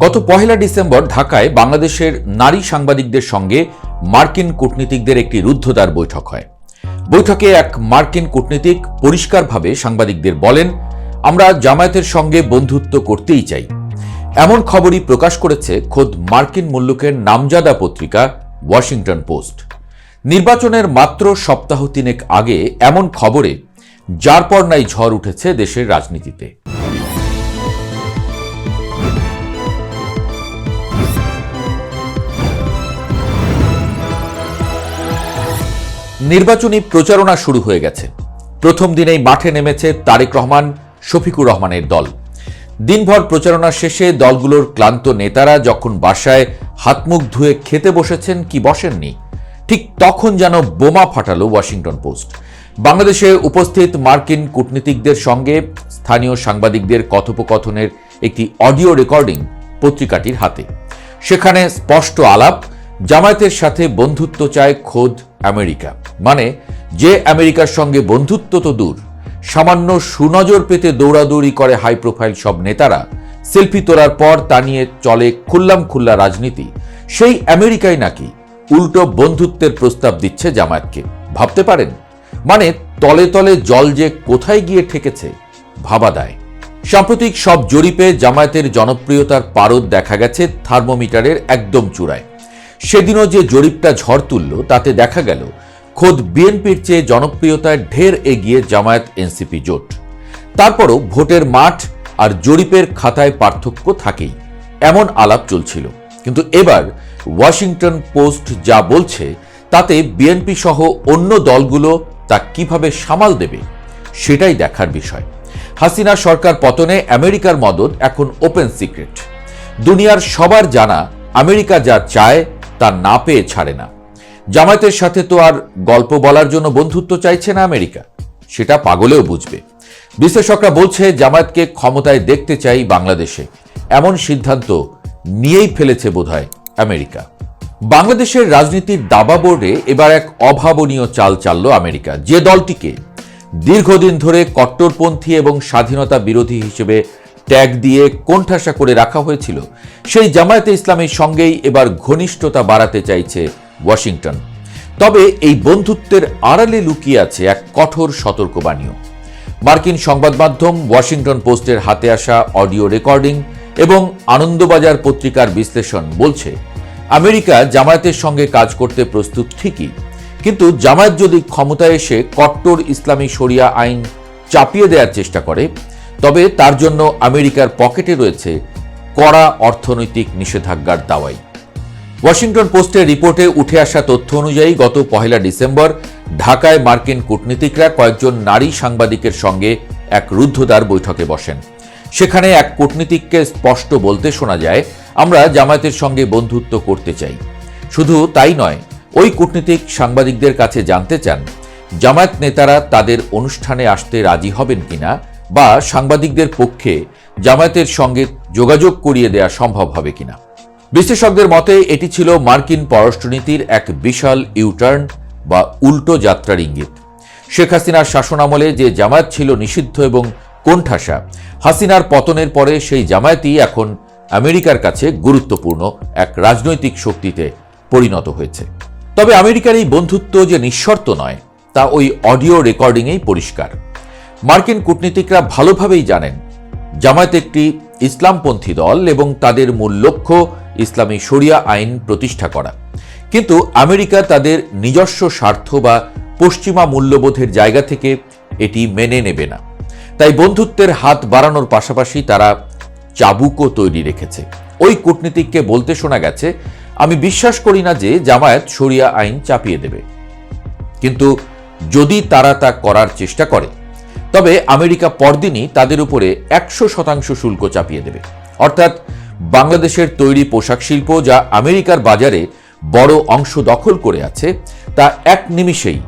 গত 1 ডিসেম্বর ঢাকায় বাংলাদেশের নারী সাংবাদিকদের সঙ্গে মার্কিন কূটনীতিকদের একটি রুদ্ধদ্বার বৈঠক হয়। বৈঠকে এক মার্কিন কূটনীতিক পরিষ্কারভাবে সাংবাদিকদের বলেন, আমরা জামায়াতের সঙ্গে বন্ধুত্ব করতেই চাই। এমন খবরই প্রকাশ করেছে খোদ মার্কিন মুল্লুকের নামজাদা পত্রিকা ওয়াশিংটন পোস্ট। নির্বাচনের মাত্র সপ্তাহ 3 আগে এমন খবরে যার পর নাই ঝড় উঠেছে দেশের রাজনীতিতে। নির্বাচনী প্রচারণা শুরু হয়ে গেছে। প্রথম দিনেই মাঠে নেমেছে তারেক রহমান, শফিকুর রহমানের দল। দিনভর প্রচারণা শেষে দলগুলোর ক্লান্ত নেতারা যখন বাসায় হাতমুখ ধুয়ে খেতে বসেছেন কি বসেননি, ঠিক তখন যেন বোমা ফাটালো ওয়াশিংটন পোস্ট। বাংলাদেশে উপস্থিত মার্কিন কূটনীতিকদের সঙ্গে স্থানীয় সাংবাদিকদের কথোপকথনের একটি অডিও রেকর্ডিং পত্রিকাটির হাতে। সেখানে স্পষ্ট আলাপ, জামায়াতের সাথে বন্ধুত্ব চায় খোদ আমেরিকা। মানে যে আমেরিকার সঙ্গে বন্ধুত্ব তো দূর, সামান্য সুনজর পেতে দৌড়াদৌড়ি করে হাই প্রোফাইল সব নেতারা সেলফি তোলার পর তা নিয়ে চলে খুল্লামখুল্লা রাজনীতি, সেই আমেরিকাই নাকি উল্টো বন্ধুত্বের প্রস্তাব দিচ্ছে জামায়াতকে। ভাবতে পারেন, মানে তলে তলে জল যে কোথায় গিয়ে ঠেকেছে ভাবা দায়। সাম্প্রতিক সব জরিপে জামায়াতের জনপ্রিয়তার পারদ দেখা গেছে থার্মোমিটারের একদম চূড়ায়। সেদিনও যে জরিপটা ঝড় তুলল তাতে দেখা গেল খোদ বিএনপির চেয়ে জনপ্রিয়তায় ঢের এগিয়ে জামায়াত এনসিপি জোট। তারপরও ভোটের মাঠ আর জরিপের খাতায় পার্থক্য থাকেই, এমন আলাপ চলছিল। কিন্তু এবার ওয়াশিংটন পোস্ট যা বলছে তাতে বিএনপি সহ অন্য দলগুলো তা কিভাবে সামাল দেবে সেটাই দেখার বিষয়। হাসিনা সরকার পতনে আমেরিকার মদদ এখন ওপেন সিক্রেট। দুনিয়ার সবার জানা, আমেরিকা যা চায় তা না পেয়ে ছাড়ে না। জামায়াতের সাথে তো আর গল্প বলার জন্য বন্ধুত্ব চাইছে না আমেরিকা, সেটা পাগলেও বুঝবে। বিশ্লেষকরা বলছে জামায়াতকে ক্ষমতায় দেখতে চাই বাংলাদেশে, এমন সিদ্ধান্ত নিয়েই ফেলেছে বোধহয় আমেরিকা। বাংলাদেশের রাজনীতির দাবা বোর্ডে এবার এক অভাবনীয় চাল চালল আমেরিকা। যে দলটিকে দীর্ঘদিন ধরে কট্টরপন্থী এবং স্বাধীনতা বিরোধী হিসেবে ট্যাগ দিয়ে কোণঠাসা করে রাখা হয়েছিল, সেই জামায়াতে ইসলামের সঙ্গেই এবার ঘনিষ্ঠতা বাড়াতে চাইছে ওয়াশিংটন। তবে এই বন্ধুত্বের আড়ালে লুকিয়ে আছে এক কঠোর সতর্কবাণীও। মার্কিন সংবাদ মাধ্যম ওয়াশিংটন পোস্টের হাতে আসা অডিও রেকর্ডিং এবং আনন্দবাজার পত্রিকার বিশ্লেষণ বলছে, আমেরিকা জামায়াতের সঙ্গে কাজ করতে প্রস্তুত ঠিকই, কিন্তু জামায়াত যদি ক্ষমতায় এসে কট্টর ইসলামী শরিয়া আইন চাপিয়ে দেওয়ার চেষ্টা করে, তবে তার জন্য আমেরিকার পকেটে রয়েছে কড়া অর্থনৈতিক নিষেধাজ্ঞার দাওয়াই। ওয়াশিংটন পোস্টের রিপোর্টে উঠে আসা তথ্য অনুযায়ী গত 1 ডিসেম্বর ঢাকায় মার্কিন কূটনীতিকরা কয়েকজন নারী সাংবাদিকের সঙ্গে এক রুদ্ধদ্বার বৈঠকে বসেন। সেখানে এক কূটনীতিককে স্পষ্ট বলতে শোনা যায়, আমরা জামায়াতের সঙ্গে বন্ধুত্ব করতে চাই। শুধু তাই নয়, ওই কূটনীতিক সাংবাদিকদের কাছে জানতে চান জামায়াত নেতারা তাদের অনুষ্ঠানে আসতে রাজি হবেন কিনা, বা সাংবাদিকদের পক্ষে জামায়াতের সঙ্গে যোগাযোগ করিয়ে দেয়া সম্ভব হবে কিনা। বিশ্লেষকদের মতে এটি ছিল মার্কিন পররাষ্ট্রনীতির এক বিশাল ইউটার্ন বা উল্টো যাত্রার ইঙ্গিত। শেখ হাসিনার শাসনামলে যে জামায়াত ছিল নিষিদ্ধ এবং কোণঠাসা, হাসিনার পতনের পরে সেই জামায়াতই এখন আমেরিকার কাছে গুরুত্বপূর্ণ এক রাজনৈতিক শক্তিতে পরিণত হয়েছে। তবে আমেরিকার এই বন্ধুত্ব যে নিঃশর্ত নয়, তা ওই অডিও রেকর্ডিংয়েই পরিষ্কার। মার্কিন কূটনীতিকরা ভালোভাবেই জানেন জামায়াত একটি ইসলামপন্থী দল এবং তাদের মূল লক্ষ্য ইসলামী শরিয়া আইন প্রতিষ্ঠা করা। কিন্তু আমেরিকা তাদের নিজস্ব স্বার্থ বা পশ্চিমা মূল্যবোধের জায়গা থেকে এটি মেনে নেবে না। তাই বন্ধুত্বের হাত বাড়ানোর পাশাপাশি তারা চাবুকও তৈরি রেখেছে। ওই কূটনীতিককে বলতে শোনা গেছে, আমি বিশ্বাস করি না যে জামায়াত শরিয়া আইন চাপিয়ে দেবে, কিন্তু যদি তারা তা করার চেষ্টা করে তবে আমেরিকা পরদিনই তাদের উপরে 100% শুল্ক চাপিয়ে দেবে। অর্থাৎ বাংলাদেশের তৈরি পোশাক শিল্প, যা আমেরিকার বাজারে বড় অংশ দখল করে আছে, তা এক নিমিষেই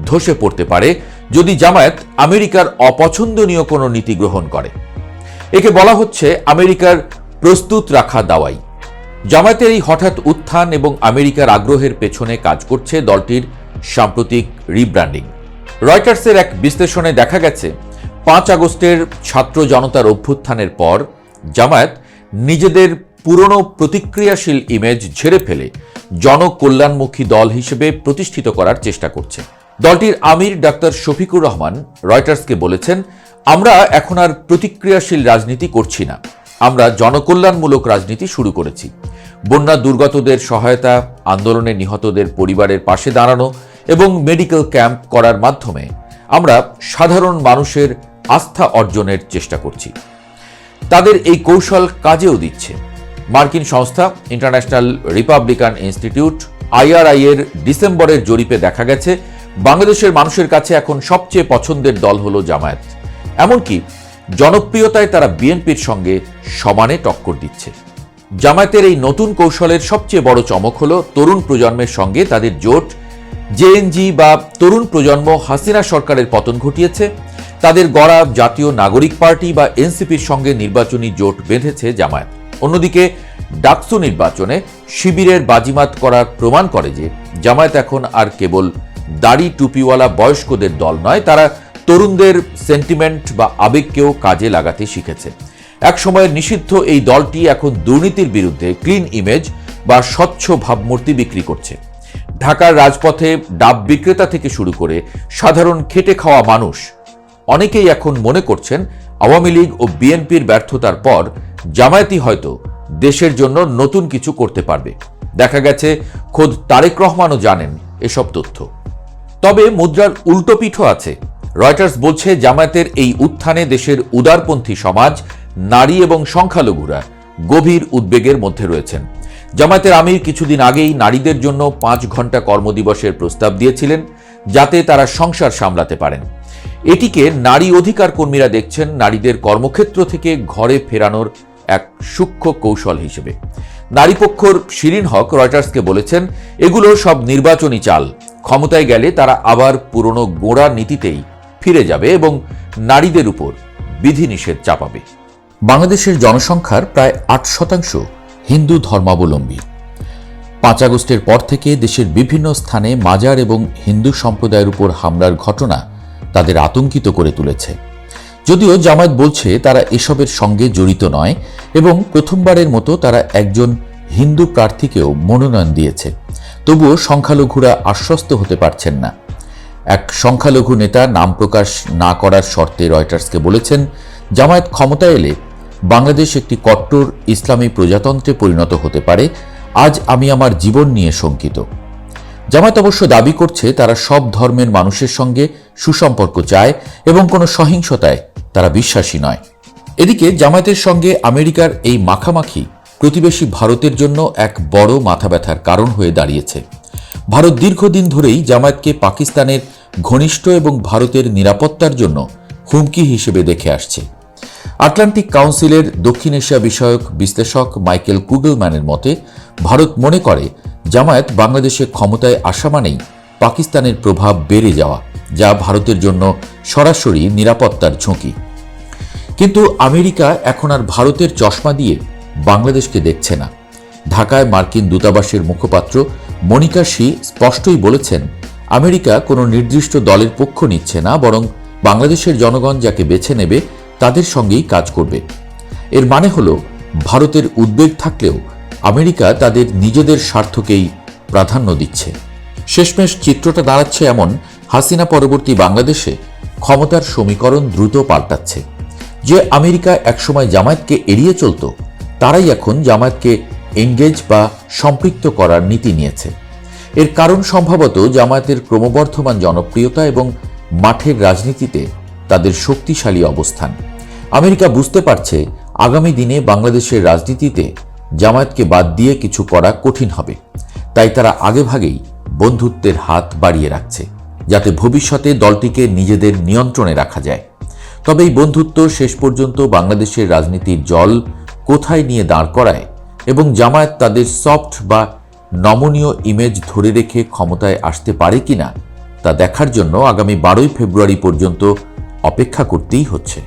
ধসে পড়তে পারে যদি জামায়াত আমেরিকার অপছন্দনীয় কোনো নীতি গ্রহণ করে। একে বলা হচ্ছে আমেরিকার প্রস্তুত রাখা দাওয়াই। জামায়াতের এই হঠাৎ উত্থান এবং আমেরিকার আগ্রহের পেছনে কাজ করছে দলটির সাম্প্রতিক রিব্র্যান্ডিং। রয়টার্সের এক বিশ্লেষণে দেখা গেছে 5 আগস্টের ছাত্র জনতার অভ্যুত্থানের পর জামায়াত নিজেদের পুরনো প্রতিক্রিয়াশীল ইমেজ ঝেড়ে ফেলে জনকল্যাণমুখী দল হিসেবে প্রতিষ্ঠিত করার চেষ্টা করছে। দলটির আমির ডাক্তার শফিকুর রহমান রয়টার্সকে বলেছেন, আমরা এখন আর প্রতিক্রিয়াশীল রাজনীতি করছি না, আমরা জনকল্যাণমূলক রাজনীতি শুরু করেছি। বন্যা দুর্গতদের সহায়তা, আন্দোলনে নিহতদের পরিবারের পাশে দাঁড়ানো এবং মেডিকেল ক্যাম্প করার মাধ্যমে আমরা সাধারণ মানুষের আস্থা অর্জনের চেষ্টা করছি। তাদের এই কৌশল কাজেও দিচ্ছে। মার্কিন সংস্থা ইন্টারন্যাশনাল রিপাবলিকান ইনস্টিটিউট IRI এর ডিসেম্বরের জরিপে দেখা গেছে বাংলাদেশের মানুষের কাছে এখন সবচেয়ে পছন্দের দল হলো জামায়াত। এমনকি জনপ্রিয়তায় তারা বিএনপির সঙ্গে সমানে টক্কর দিচ্ছে। জামায়াতের এই নতুন কৌশলের সবচেয়ে বড় চমক হলো তরুণ প্রজন্মের সঙ্গে তাদের জোট। জেএনজি বা তরুণ প্রজন্ম হাসিনা সরকারের পতন ঘটিয়েছে। তাদের গড়া জাতীয় নাগরিক পার্টি বা এনসিপির সঙ্গে নির্বাচনী জোট বেঁধেছে জামায়াত। অন্যদিকে ডাকসু নির্বাচনে শিবিরের বাজিমাত করার প্রমাণ করে যে জামায়াত এখন আর কেবল দাড়ি টুপিওয়ালা বয়স্কদের দল নয়, তারা তরুণদের সেন্টিমেন্ট বা আবেগকেও কাজে লাগাতে শিখেছে। এক সময়ের নিষিদ্ধ এই দলটি এখন দুর্নীতির বিরুদ্ধে ক্লিন ইমেজ বা স্বচ্ছ ভাবমূর্তি বিক্রি করছে। ঢাকার রাজপথে ডাব বিক্রেতা থেকে শুরু করে সাধারণ খেটে খাওয়া মানুষ অনেকেই এখন মনে করছেন আওয়ামী লীগ ও বিএনপির ব্যর্থতার পর জামায়াতই হয়তো দেশের জন্য নতুন কিছু করতে পারবে। দেখা গেছে খোদ তারেক রহমানও জানেন এসব তথ্য। তবে মুদ্রার উল্টো পিঠও আছে। রয়টার্স বলছে জামায়াতের এই উত্থানে দেশের উদারপন্থী সমাজ, নারী এবং সংখ্যালঘুরা গভীর উদ্বেগের মধ্যে রয়েছেন। জামায়াতের আমির কিছুদিন আগেই নারীদের জন্য 5 ঘন্টা কর্মদিবসের প্রস্তাব দিয়েছিলেন, যাতে তারা সংসার সামলাতে পারেন। এটিকে নারী অধিকার কর্মীরা দেখছেন নারীদের কর্মক্ষেত্র থেকে ঘরে ফেরানোর এক সূক্ষ্ম কৌশল হিসেবে। নারীপক্ষর শিরিন হক রয়টার্সকে বলেছেন, এগুলো সব নির্বাচনী চাল। ক্ষমতায় গেলে তারা আবার পুরনো গোঁড়া নীতিতেই ফিরে যাবে এবং নারীদের উপর বিধিনিষেধ চাপাবে। বাংলাদেশের জনসংখ্যার প্রায় 8% হিন্দু ধর্মাবলম্বী। 5 আগস্টের পর থেকে দেশের বিভিন্ন স্থানে মাজার এবং হিন্দু সম্প্রদায়ের উপর হামলার ঘটনা তাদের আতঙ্কিত করে তুলেছে। যদিও জামায়াত বলছে তারা এসবের সঙ্গে জড়িত নয় এবং প্রথমবারের মতো তারা একজন হিন্দু প্রার্থীকেও মনোনয়ন দিয়েছে, তবুও সংখ্যালঘুরা আশ্বস্ত হতে পারছেন না। এক সংখ্যালঘু নেতা নাম প্রকাশ না করার শর্তে রয়টার্সকে বলেছেন, জামায়াত ক্ষমতায় এলে বাংলাদেশ একটি কট্টর ইসলামী প্রজাতন্ত্রে পরিণত হতে পারে। আজ আমি আমার জীবন নিয়ে শঙ্কিত। জামায়াত অবশ্য দাবি করছে তারা সব ধর্মের মানুষের সঙ্গে সুসম্পর্ক চায় এবং কোনো সহিংসতায় তারা বিশ্বাসী নয়। এদিকে জামায়াতের সঙ্গে আমেরিকার এই মাখামাখি প্রতিবেশী ভারতের জন্য এক বড় মাথাব্যথার কারণ হয়ে দাঁড়িয়েছে। ভারত দীর্ঘদিন ধরেই জামায়াতকে পাকিস্তানের ঘনিষ্ঠ এবং ভারতের নিরাপত্তার জন্য হুমকি হিসেবে দেখে আসছে। আটলান্টিক কাউন্সিলের দক্ষিণ এশিয়া বিষয়ক বিশ্লেষক মাইকেল কুগলম্যানের মতে, ভারত মনে করে জামায়াত বাংলাদেশে ক্ষমতায় আসা মানেই পাকিস্তানের প্রভাব বেড়ে যাওয়া, যা ভারতের জন্য সরাসরি নিরাপত্তার ঝুঁকি। কিন্তু আমেরিকা এখন আর ভারতের চশমা দিয়ে বাংলাদেশকে দেখছে না। ঢাকায় মার্কিন দূতাবাসের মুখপাত্র মনিকা শি স্পষ্টই বলেছেন, আমেরিকা কোনো নির্দিষ্ট দলের পক্ষ নিচ্ছে না, বরং বাংলাদেশের জনগণ যাকে বেছে নেবে তাদের সঙ্গেই কাজ করবে। এর মানে হলো ভারতের উদ্বেগ থাকলেও আমেরিকা তাদের নিজেদের স্বার্থকেই প্রাধান্য দিচ্ছে। শেষমেশ চিত্রটা দাঁড়াচ্ছে এমন, হাসিনা পরবর্তী বাংলাদেশে ক্ষমতার সমীকরণ দ্রুত পাল্টাচ্ছে। যে আমেরিকা একসময় জামায়াতকে এড়িয়ে চলত, তারাই এখন জামায়াতকে এনগেজ বা সম্পৃক্ত করার নীতি নিয়েছে। এর কারণ সম্ভবত জামায়াতের ক্রমবর্ধমান জনপ্রিয়তা এবং মাঠের রাজনীতিতে তাদের শক্তিশালী অবস্থান। আমেরিকা বুঝতে পারছে আগামী দিনে বাংলাদেশের রাজনীতিতে জামায়াতকে বাদ দিয়ে কিছু করা কঠিন হবে, তাই তারা আগেভাগেই বন্ধুত্বের হাত বাড়িয়ে রাখছে, যাতে ভবিষ্যতে দলটিকে নিজেদের নিয়ন্ত্রণে রাখা যায়। তবে এই বন্ধুত্ব শেষ পর্যন্ত বাংলাদেশের রাজনীতির জল কোথায় নিয়ে দাঁড় করায় এবং জামায়াত তাদের সফট বা নমনীয় ইমেজ ধরে রেখে ক্ষমতায় আসতে পারে কিনা তা দেখার জন্য আগামী 12 ফেব্রুয়ারি পর্যন্ত অপেক্ষা করতেই হচ্ছে।